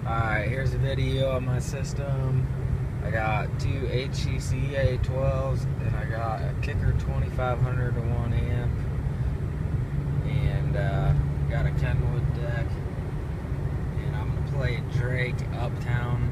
Alright, here's a video of my system. I got two HCCA 12s and I got a kicker 2500 to 1 amp and got a Kenwood deck, and I'm going to play Drake Uptown